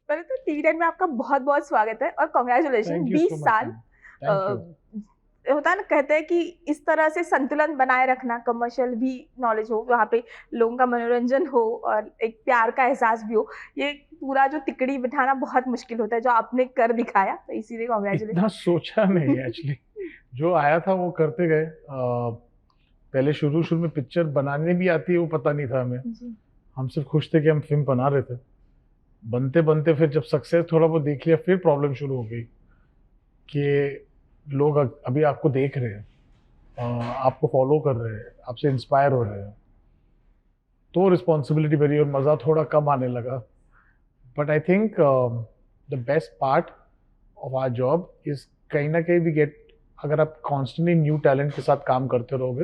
पहले तो टीवी10 में आपका बहुत बहुत स्वागत है और congratulation. Thank you 20 so much साल मैम। Thank you. होता है ना, कहते हैं कि इस तरह से संतुलन बनाए रखना, कमर्शियल भी नॉलेज हो, वहाँ पे लोगों का मनोरंजन हो और एक प्यार का एहसास भी हो, ये पूरा जो तिकड़ी बिठाना बहुत मुश्किल होता है, जो आपने कर दिखाया, तो इसीलिए इतना सोचा नहीं कॉन्ग्रेचुलेशन। एक्चुअली, जो आया था वो करते गए। पहले शुरू शुरू में पिक्चर बनाने भी आती है वो पता नहीं था हमें। जी। हम सिर्फ खुश थे कि हम फिल्म बना रहे थे। बनते बनते फिर जब सक्सेस थोड़ा बहुत देख लिया, फिर प्रॉब्लम शुरू हो गई कि लोग अभी आपको देख रहे हैं, आपको फॉलो कर रहे हैं, आपसे इंस्पायर हो रहे हैं, तो रिस्पॉन्सिबिलिटी बढ़ी और मज़ा थोड़ा कम आने लगा। But I think the best part of our job is कहीं ना कहीं वी गेट, अगर आप कॉन्स्टेंटली न्यू टैलेंट के साथ काम करते रहोगे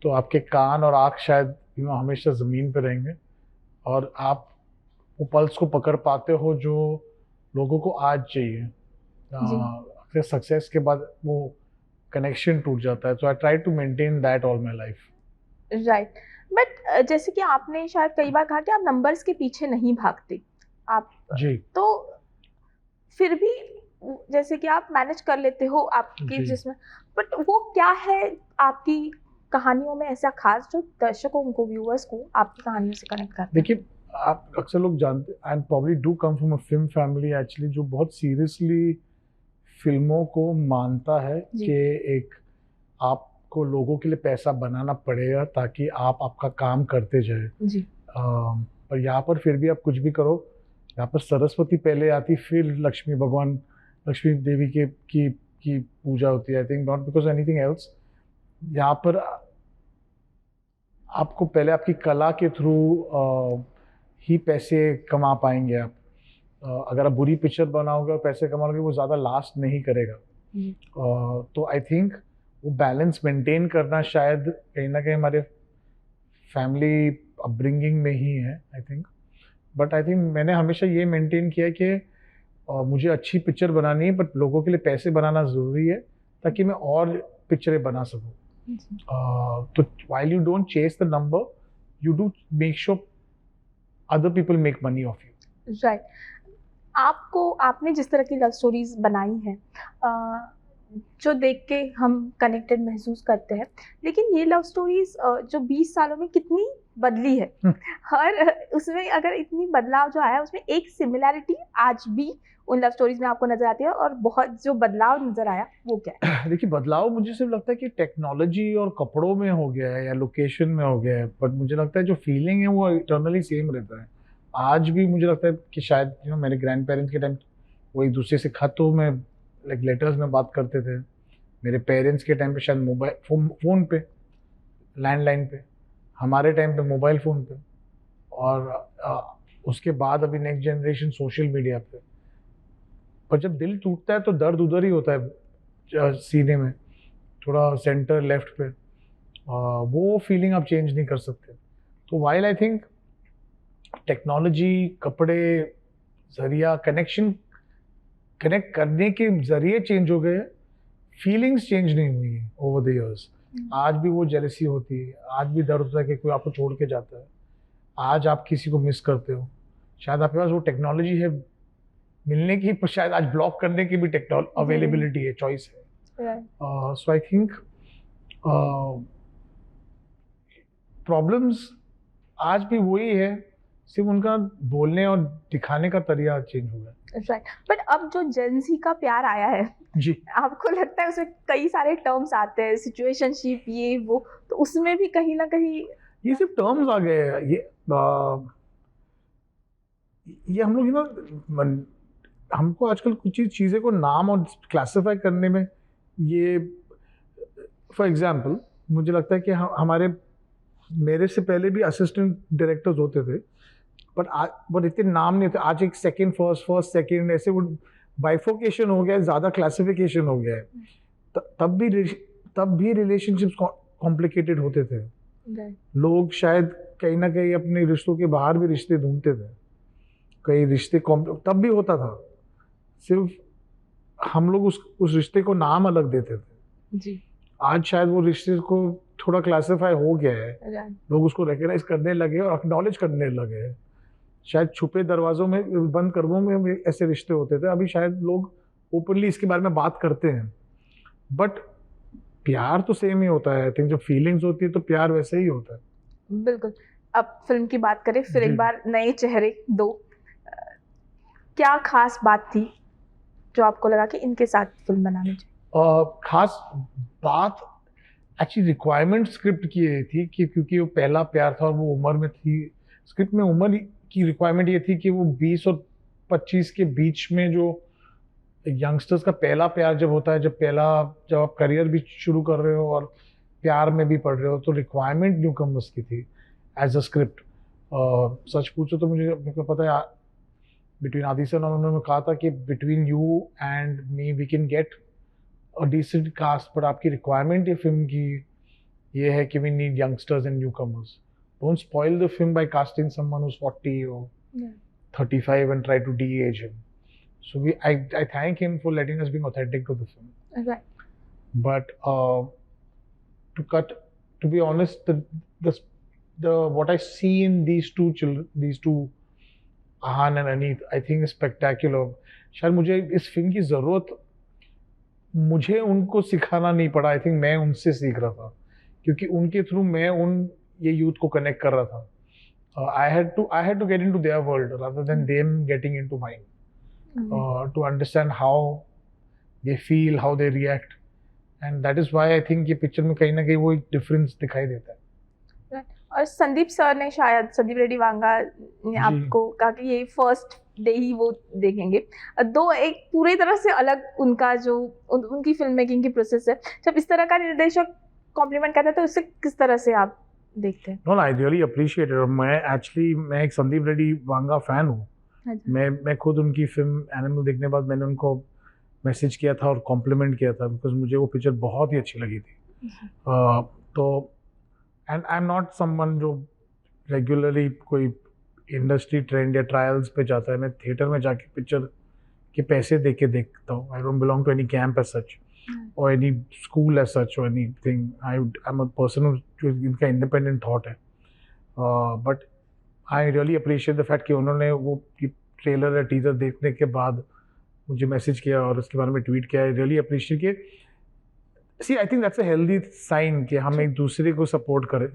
तो आपके कान और आँख शायद हमेशा ज़मीन पे रहेंगे और आप वो पल्स को पकड़ पाते हो जो लोगों को आज चाहिए। जी। अक्सर सक्सेस के बाद वो कनेक्शन टूट जाता है, तो I try to maintain that all my life. Right. But जैसे कि आपने शायद कई बार कहा कि आप नंबर्स के पीछे नहीं भागते, आप जी तो फिर भी जैसे कि आप मैनेज कर लेते हो आपके जी। जिसमें, बट वो क्या है आपकी कहानियों में ऐसा खास जो दर्शकों को, व्यूअर्स को आपकी कहानियों से कनेक्ट करता है? देखिए, आप अक्सर लोग जानते, I probably do come from a film family actually, जो बहुत सीरियसली फिल्मों को मानता है जी। कि एक आपको लोगों के लिए पैसा बनाना पड़ेगा ताकि आप आपका काम करते जाए। जी। पर यहाँ पर फिर भी आप कुछ भी करो, यहाँ पर सरस्वती पहले आती, फिर लक्ष्मी भगवान, लक्ष्मी देवी की पूजा होती है। I think not because anything else. यहाँ पर आपको पहले आपकी कला के थ्रू ही पैसे कमा पाएंगे आप। अगर आप बुरी पिक्चर बनाओगे और पैसे कमाओगे, वो ज़्यादा लास्ट नहीं करेगा। तो आई थिंक वो बैलेंस मेंटेन करना शायद कहीं ना कहीं हमारे फैमिली अपब्रिंगिंग में ही है, I think. But I think मैंने हमेशा ये मेंटेन किया है कि मुझे अच्छी पिक्चर बनानी है, बट लोगों के लिए पैसे बनाना ज़रूरी है ताकि मैं और पिक्चरें बना सकूँ। जी। तो while you don't chase the number, you do make sure other people make money off you. Right. आपको, आपने जिस तरह की लव स्टोरीज बनाई हैं, जो देख के हम कनेक्टेड महसूस करते हैं, लेकिन ये लव स्टोरीज जो 20 सालों में कितनी बदली है। हर उसमें अगर इतनी बदलाव जो आया, उसमें एक सिमिलैरिटी आज भी उन लव स्टोरीज में आपको नजर आती है, और बहुत जो बदलाव नजर आया वो क्या है? देखिए, बदलाव मुझे सिर्फ लगता है कि टेक्नोलॉजी और कपड़ों में हो गया है या लोकेशन में हो गया है, बट मुझे लगता है जो फीलिंग है वो इटर्नली सेम रहता है। आज भी मुझे लगता है कि शायद मेरे ग्रैंड पेरेंट्स के टाइम वो एक दूसरे से खतों में, लाइक लेटर्स में बात करते थे। मेरे पेरेंट्स के टाइम पे शायद मोबाइल फ़ोन पे, लैंडलाइन पे। हमारे टाइम पे मोबाइल फ़ोन पे। और उसके बाद अभी नेक्स्ट जनरेशन सोशल मीडिया पे। पर जब दिल टूटता है तो दर्द उधर ही होता है, सीने में, थोड़ा सेंटर लेफ्ट पे। वो फीलिंग आप चेंज नहीं कर सकते। तो वाइल आई थिंक टेक्नोलॉजी, कपड़े, जरिया, कनेक्ट करने के जरिए चेंज हो गए, फीलिंग्स चेंज नहीं हुई है ओवर द इयर्स। आज भी वो जेलसी होती है, आज भी दर्द होता है कि कोई आपको छोड़ के जाता है, आज आप किसी को मिस करते हो। शायद आपके पास वो टेक्नोलॉजी है मिलने की, पर शायद आज ब्लॉक करने की भी टेक्नोलॉजी अवेलेबिलिटी है, चॉइस है। सो आई थिंक प्रॉब्लम्स आज भी वही है, सिर्फ उनका बोलने और दिखाने का तरीका चेंज हो गया। राइट। बट अब जो जेनजी का प्यार आया है, जी। आपको लगता है उसमें कई सारे टर्म्स आते हैं, सिचुएशनशिप, ये वो, तो उसमें भी कहीं ना कहीं ये सिर्फ टर्म्स आ गए हैं। ये हम लोग हमको आजकल कुछ चीज़ें को नाम और क्लासिफाई करने में, ये फॉर एग्जांपल मुझे लगता है कि हमारे, मेरे से पहले भी असिस्टेंट डायरेक्टर्स होते थे, बट इतने नाम नहीं थे। आज एक सेकंड, फर्स्ट सेकंड, ऐसे वो बाइफोकेशन हो गया है, ज़्यादा क्लासिफिकेशन हो गया है। तब भी रिलेशनशिप्स कॉम्प्लिकेटेड होते थे। लोग शायद कहीं ना कहीं अपने रिश्तों के बाहर भी रिश्ते ढूंढते थे, कई रिश्ते तब भी होता था, सिर्फ हम लोग उस रिश्ते को नाम अलग देते थे। जी। आज शायद वो रिश्ते को थोड़ा क्लासिफाई हो गया है, लोग उसको रिकग्नाइज करने लगे और एक्नॉलेज करने लगे हैं। शायद छुपे दरवाजों में, बंद कमरों में ऐसे रिश्ते होते थे। अभी शायद लोग ओपनली इसके बारे में बात करते हैं, बट प्यार तो सेम ही होता है। आई थिंक जब फीलिंग्स होती है तो प्यार वैसे ही होता है। बिल्कुल। अब फिल्म की बात करें फिर जी। एक बार, नए चेहरे 2, क्या खास बात थी जो आपको लगा कि इनके साथ फिल्म बनानी चाहिए? खास बात एक्चुअली रिक्वायरमेंट स्क्रिप्ट की ये थी कि क्योंकि वो पहला प्यार था और वो उम्र में थी, स्क्रिप्ट में उम्र की रिक्वायरमेंट ये थी कि वो 20 और 25 के बीच में, जो यंगस्टर्स का पहला प्यार जब होता है, जब आप करियर भी शुरू कर रहे हो और प्यार में भी पढ़ रहे हो, तो रिक्वायरमेंट न्यू कमर्स की थी एज अ स्क्रिप्ट। सच पूछो तो मेरे को पता है, बिटवीन आदि सर और उन्होंने कहा था कि between you and me we can get a decent cast, but आपकी रिक्वायरमेंट ये फिल्म की ये है कि we need youngsters and newcomers. Don't spoil the film by casting someone whose 40 or 35 and try to de-age him. So I thank him for letting us being authentic to the film. Right. But to be honest, the what I see in these two Ahan and Aneet, I think is spectacular. शायद मुझे इस film की जरूरत, मुझे उनको सिखाना नहीं पड़ा। आई थिंक मैं उनसे सीख रहा था, क्योंकि उनके थ्रू मैं ये यूथ को कनेक्ट कर रहा था। I had to get into their world rather than them getting into mine, to understand how they feel, how they react, and that is why I think ये पिक्चर में कहीं ना कहीं वो एक डिफरेंस दिखाई देता है। और संदीप सर ने, शायद संदीप रेड्डी वांगा ने आपको कहा कि ये फर्स्ट डे ही वो देखेंगे। दो एक पूरी तरह से अलग उनका जो उनकी फिल्म मेकिंग की प्रोसेस है। जब इस तरह का निर्देशक कॉम्प्लीमेंट करता है तो उससे किस तरह से आप देखते हैं? No, I really appreciate it. मैं एक संदीप रेड्डी वांगा फैन हूँ। मैं खुद उनकी फिल्म एनिमल देखने बाद मैंने उनको मैसेज किया था और कॉम्प्लीमेंट किया था, बिकॉज मुझे वो पिक्चर बहुत ही अच्छी लगी थी। तो and I am not someone जो रेगुलरली कोई इंडस्ट्री ट्रेंड या ट्रायल्स पे जाता है। मैं थिएटर में जाके पिक्चर के पैसे दे के देखता हूँ। I don't belong to any camp as such or any school as such or anything. I'm a person who इनका independent thought है, but I really appreciate the fact कि उन्होंने वो ट्रेलर या टीजर देखने के बाद मुझे मैसेज किया और उसके बारे में ट्वीट किया। I really appreciate कि see I think that's a healthy sign कि हम एक दूसरे को सपोर्ट करें,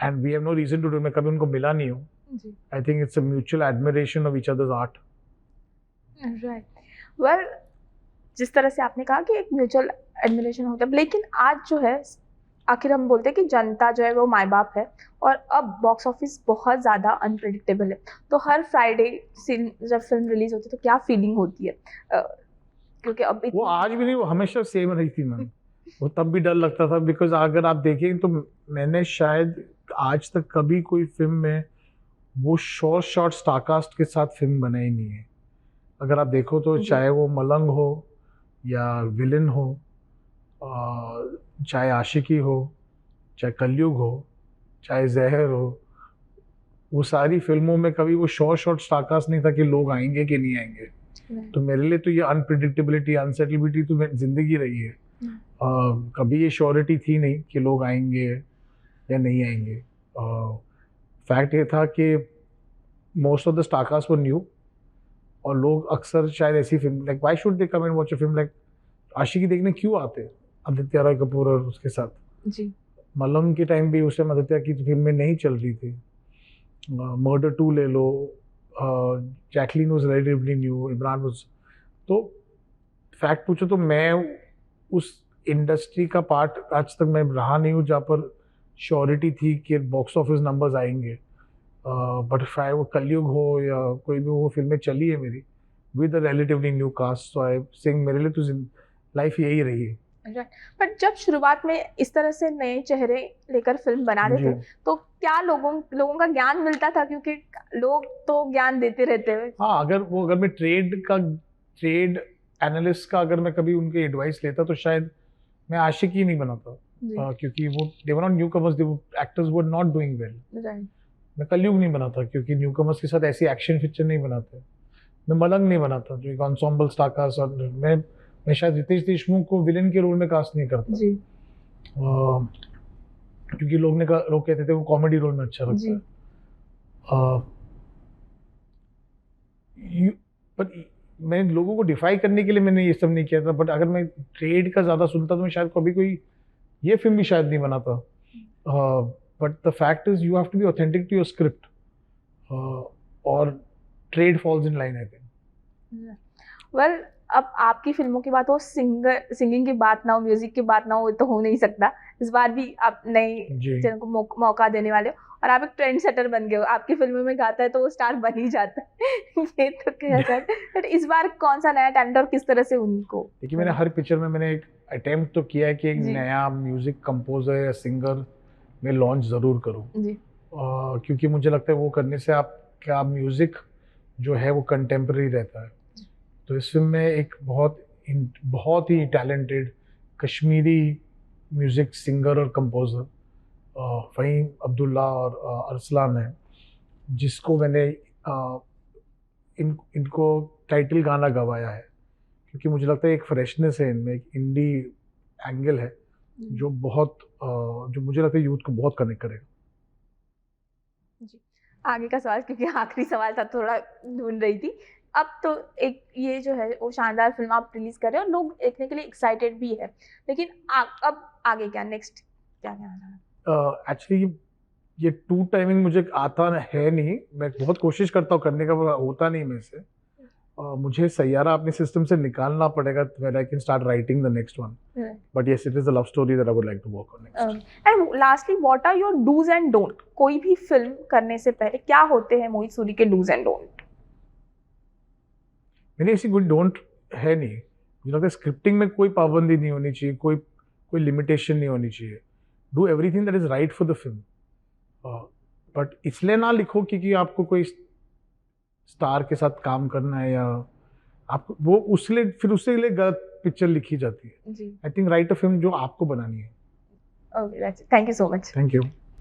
and we have no reason to do। मैं कभी उनको मिला नहीं हूँ। I think it's a mutual admiration of each other's art. Right. Well, जिस तरह से आपने कहा कि एक म्यूचुअल एडमिरेशन होता है, लेकिन आज जो है आखिर हम बोलते हैं कि जनता जो है वो माँ बाप है, और अब बॉक्स ऑफिस बहुत ज़्यादा अनप्रेडिक्टेबल है। तो हर फ्राइडे जब फिल्म रिलीज होती है तो क्या फीलिंग होती है? क्योंकि अब वो आज भी नहीं, वो हमेशा सेम रही थी मैम। वो तब भी डर लगता था, बिकॉज अगर आप देखें तो मैंने शायद आज तक कभी कोई फिल्म में वो शॉर्ट स्टारकास्ट के साथ फिल्म बनाई नहीं है। अगर आप देखो तो चाहे वो मलंग हो या विलन हो, चाहे आशिकी हो, चाहे कलयुग हो, चाहे जहर हो, वो सारी फिल्मों में कभी वो शॉर्ट स्टारकास्ट नहीं था कि लोग आएंगे कि नहीं आएंगे। तो मेरे लिए तो ये अनप्रिडिक्टेबिलिटी, अनसेटलिबिलिटी तो जिंदगी रही है। कभी ये श्योरिटी थी नहीं कि लोग आएंगे या नहीं आएंगे। फैक्ट ये था कि most of the starcast were new, और लोग अक्सर शायद ऐसी film like why should they come and watch a film like Aashiqui देखने क्यों आते हैं आदित्य रॉय कपूर और उसके साथ। जी। मलंग के टाइम भी उस टाइम आदित्य की फिल्में नहीं चल रही थी। मर्डर 2 ले लो, Jacqueline was relatively new, Imran was. तो फैक्ट पूछो तो मैं उस इंडस्ट्री का पार्ट आज तक मैं रहा नहीं हूँ जहाँ पर श्योरिटी थी कि बॉक्स ऑफिस नंबर्स आएंगे। बट चाहे वो कलयुग हो या कोई भी वो फिल्में चली है मेरी with a relatively new cast, so I think मेरे लिए तो लाइफ यही रही है। बट जब शुरुआत में इस तरह से नए चेहरे लेकर फिल्म बनाते थे तो क्या लोगों का ज्ञान मिलता था? क्योंकि लोग तो ज्ञान देते रहते हैं। हाँ, अगर मैं ट्रेड एनालिस्ट का अगर मैं कभी उनके एडवाइस लेता तो शायद मैं आशिकी नहीं बनाता, क्योंकि वो they were not newcomers, they actors were not doing well. मैं कलयुग नहीं बनाता क्योंकि न्यू कमर्स के साथ ऐसी एक्शन पिक्चर नहीं बनाते। मैं मलंग नहीं बनाता जो एक एंसेम्बल स्टार कास्ट, और मैं शायद रितेश देशमुख को विलेन के रोल में कास्ट नहीं करता जी। क्योंकि लोग कहते थे वो कॉमेडी रोल में अच्छा लगता है। पर मैं लोगों को डिफाई करने के लिए मैंने ये सब नहीं किया था, बट अगर मैं ट्रेड का ज़्यादा सुनता तो मैं शायद कभी कोई ये फिल्म भी शायद नहीं बनाता। But the fact is you have to be authentic to your script, और trade falls in line I think. Well, अब आपकी फिल्मों की बात हो, सिंगिंग की बात ना हो, म्यूजिक की बात ना हो, तो हो नहीं सकता। इस बार भी आप नए जी चैनल को मौका देने वाले हो और आप एक ट्रेंड सेटर बन गए हो। आपकी फिल्मों में गाता है तो वो स्टार बन ही जाता है ये तो कहा जाए। बट इस बार कौन सा नया टैलेंट और किस तरह से उनको? देखिए, मैंने हर पिक्चर में मैंने एक अटेम्प्ट तो किया है कि एक जी। नया म्यूजिक कंपोजर या सिंगर मैं लॉन्च ज़रूर करूँ, जी क्योंकि मुझे लगता है वो करने से आपका म्यूज़िक जो है वो कंटेम्प्रेरी रहता है। तो इस फिल्म में एक बहुत ही टैलेंटेड कश्मीरी म्यूज़िक सिंगर और कंपोज़र फ़हीम अब्दुल्ला और अरसलान है, जिसको मैंने इनको टाइटल गाना गवाया है, क्योंकि मुझे लगता है एक फ्रेशनेस है इनमें, एक इंडी एंगल है जो जो मुझे लगता है यूथ को बहुत कनेक्ट करेगा। जी। आगे का सवाल, क्योंकि आखिरी सवाल था, थोड़ा ढूंढ रही थी। अब तो एक ये जो है वो शानदार फिल्म आप रिलीज कर रहे हो और लोग देखने के लिए एक्साइटेड भी है, लेकिन अब आगे क्या, नेक्स्ट क्या कहना है? एक्चुअली ये टू टाइमिंग मुझे आता है नहीं, मैं बहुत कोशिश करता हूँ करने का, पर होता नहीं मेरे से। मुझे सैयारा अपने सिस्टम से निकालना पड़ेगा when I can start writing the next one. But yes, it is a love story that I would like to work on next. And lastly, what are your dos and don't? कोई भी film करने से पहले क्या होते हैं मोहित सूरी के dos and don't? मैंने ऐसी कोई डोंट है नहीं। मुझे लगता है स्क्रिप्टिंग में कोई पाबंदी नहीं होनी चाहिए, कोई लिमिटेशन नहीं होनी चाहिए। Do everything that is right for the film, but इसलिए ना लिखो क्योंकि आपको कोई स्टार के साथ काम करना है, या आपको वो उसके लिए गलत पिक्चर लिखी जाती है। जी, I think write a film जो आपको बनानी है। Okay, thank you so much. Thank you.